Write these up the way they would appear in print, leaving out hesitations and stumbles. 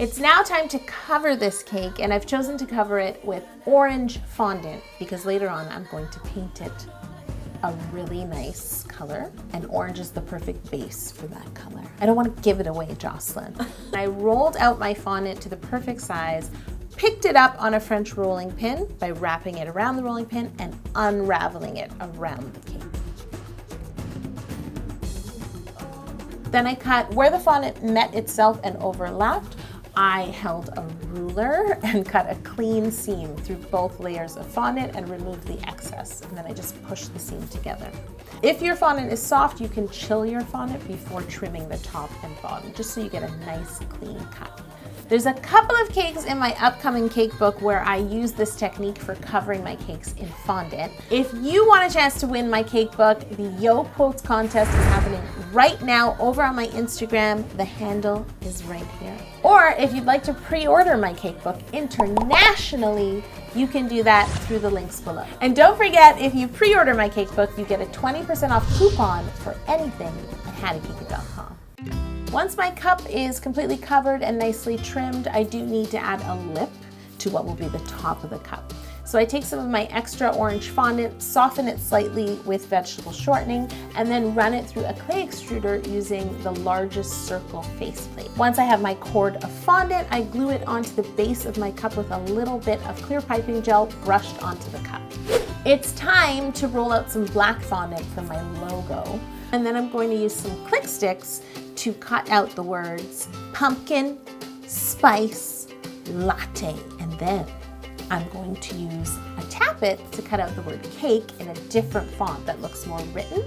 It's now time to cover this cake, and I've chosen to cover it with orange fondant because later on I'm going to paint it a really nice color, and orange is the perfect base for that color. I don't want to give it away, Jocelyn. I rolled out my fondant to the perfect size, picked it up on a French rolling pin by wrapping it around the rolling pin and unraveling it around the cake. Then I cut where the fondant met itself and overlapped. I held a ruler and cut a clean seam through both layers of fondant and removed the excess. And then I just pushed the seam together. If your fondant is soft, you can chill your fondant before trimming the top and bottom, just so you get a nice clean cut. There's a couple of cakes in my upcoming cake book where I use this technique for covering my cakes in fondant. If you want a chance to win my cake book, the Yo Quotes contest is happening right now over on my Instagram. The handle is right here. Or if you'd like to pre-order my cake book internationally, you can do that through the links below. And don't forget, if you pre-order my cake book, you get a 20% off coupon for anything at hattacake.com. Once my cup is completely covered and nicely trimmed, I do need to add a lip to what will be the top of the cup. So I take some of my extra orange fondant, soften it slightly with vegetable shortening, and then run it through a clay extruder using the largest circle faceplate. Once I have my cord of fondant, I glue it onto the base of my cup with a little bit of clear piping gel brushed onto the cup. It's time to roll out some black fondant for my logo. And then I'm going to use some click sticks to cut out the words pumpkin spice latte. And then I'm going to use a Tap-It to cut out the word cake in a different font that looks more written,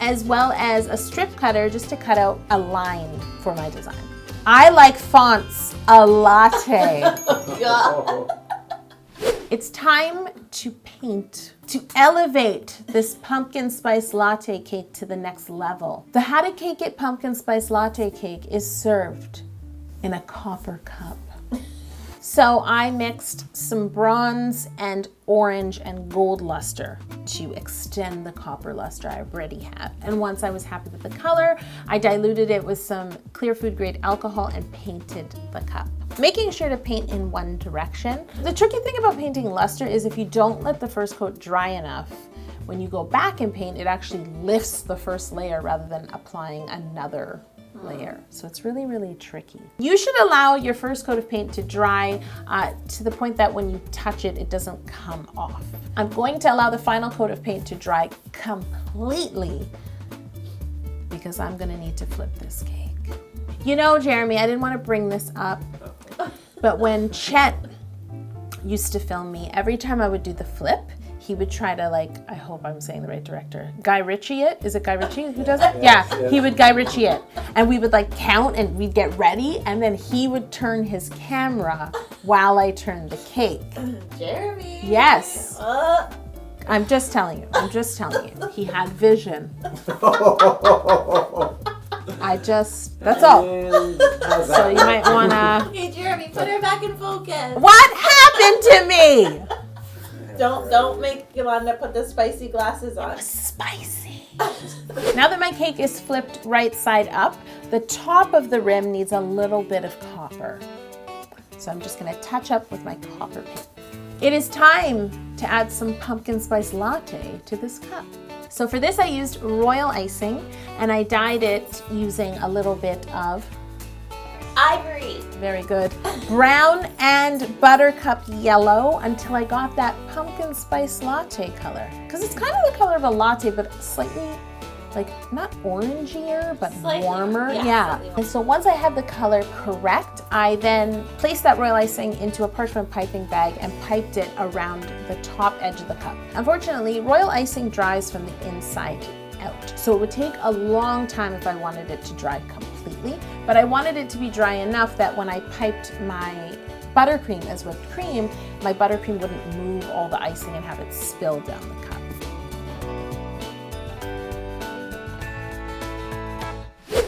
as well as a strip cutter just to cut out a line for my design. I like fonts a latte. God. It's time to paint, to elevate this pumpkin spice latte cake to the next level. The How to Cake It pumpkin spice latte cake is served in a copper cup. So I mixed some bronze and orange and gold luster to extend the copper luster I already had. And once I was happy with the color, I diluted it with some clear food grade alcohol and painted the cup. Making sure to paint in one direction. The tricky thing about painting luster is if you don't let the first coat dry enough, when you go back and paint, it actually lifts the first layer rather than applying another layer. So it's really, really tricky. You should allow your first coat of paint to dry to the point that when you touch it, it doesn't come off. I'm going to allow the final coat of paint to dry completely because I'm gonna need to flip this cake. You know, Jeremy, I didn't want to bring this up, but when Chet used to film me, every time I would do the flip, he would try to, like, I hope I'm saying the right director, Guy Ritchie it? Is it Guy Ritchie who does it? Yeah, he would Guy Ritchie it. And we would like count and we'd get ready and then he would turn his camera while I turned the cake. Jeremy. Yes. I'm just telling you, He had vision. That's all. So you might wanna. Hey Jeremy, put her back in focus. What happened to me? Don't make Yolanda put the spicy glasses on. Spicy. Now that my cake is flipped right side up, the top of the rim needs a little bit of copper. So I'm just gonna touch up with my copper paint. It is time to add some pumpkin spice latte to this cup. So for this I used royal icing and I dyed it using a little bit of ivory. Very good. Brown and buttercup yellow until I got that pumpkin spice latte color. Because it's kind of the color of a latte, but slightly, like, not orangier, but slightly, warmer. Yeah. And so once I had the color correct, I then placed that royal icing into a parchment piping bag and piped it around the top edge of the cup. Unfortunately, royal icing dries from the inside out. So it would take a long time if I wanted it to dry completely, but I wanted it to be dry enough that when I piped my buttercream as whipped cream, my buttercream wouldn't move all the icing and have it spill down the cup.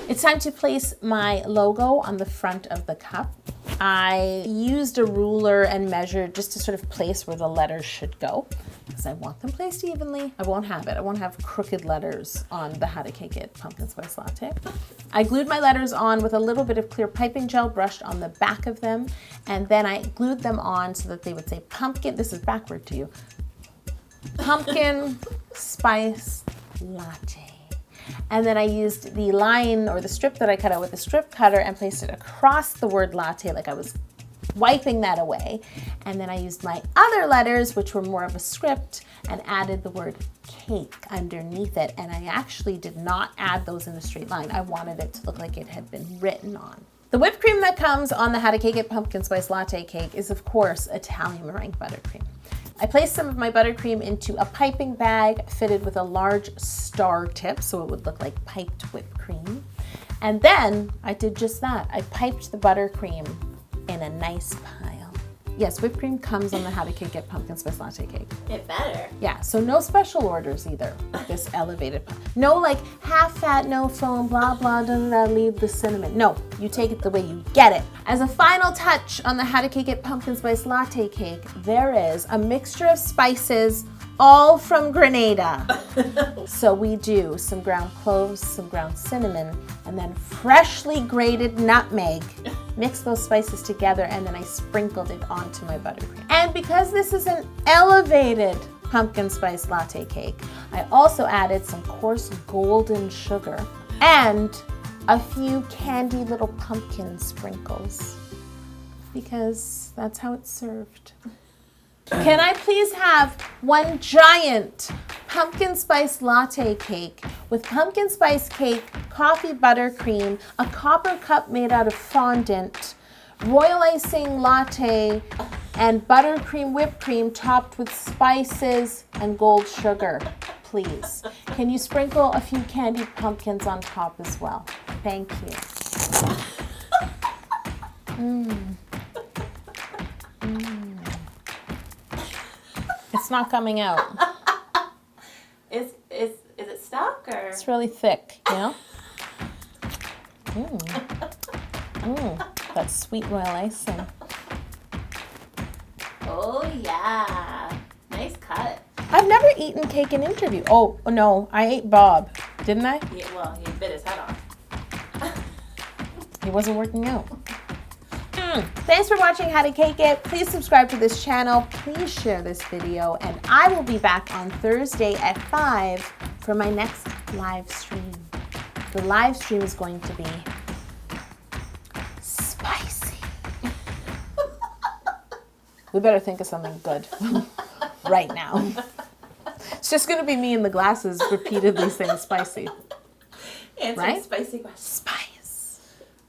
It's time to place my logo on the front of the cup. I used a ruler and measured just to sort of place where the letters should go. because I want them placed evenly. I won't have it. I won't have crooked letters on the How to Cake It pumpkin spice latte. I glued my letters on with a little bit of clear piping gel brushed on the back of them, and then I glued them on so that they would say pumpkin. This is backward to you. Pumpkin spice latte. And then I used the line or the strip that I cut out with the strip cutter and placed it across the word latte like I was wiping that away. And then I used my other letters, which were more of a script, and added the word cake underneath it. And I actually did not add those in a straight line. I wanted it to look like it had been written on. The whipped cream that comes on the How to Cake It pumpkin spice latte cake is, of course, Italian meringue buttercream. I placed some of my buttercream into a piping bag fitted with a large star tip so it would look like piped whipped cream. And then I did just that. I piped the buttercream in a nice pile. Yes, whipped cream comes on the How to Cake It pumpkin spice latte cake. It better. Yeah, so no special orders either with this elevated pie. No like half fat, no foam, blah, blah, da, da, da, leave the cinnamon. No, you take it the way you get it. As a final touch on the How to Cake It pumpkin spice latte cake, there is a mixture of spices all from Grenada. So we do some ground cloves, some ground cinnamon, and then freshly grated nutmeg. Mix those spices together, and then I sprinkled it onto my buttercream. And because this is an elevated pumpkin spice latte cake, I also added some coarse golden sugar and a few candy little pumpkin sprinkles because that's how it's served. Can I please have one giant pumpkin spice latte cake with pumpkin spice cake, coffee buttercream, a copper cup made out of fondant, royal icing latte, and buttercream whipped cream topped with spices and gold sugar, please. Can you sprinkle a few candied pumpkins on top as well? Thank you. It's not coming out. Is it stuck or? It's really thick, you know? That sweet royal icing. Oh yeah, nice cut. I've never eaten cake in interview. Oh no, I ate Bob, didn't I? Yeah, well, he bit his head off. He wasn't working out. Thanks for watching How to Cake It. Please subscribe to this channel. Please share this video. And I will be back on Thursday at 5 for my next live stream. The live stream is going to be spicy. We better think of something good right now. It's just going to be me in the glasses repeatedly saying spicy. Answering right? spicy questions.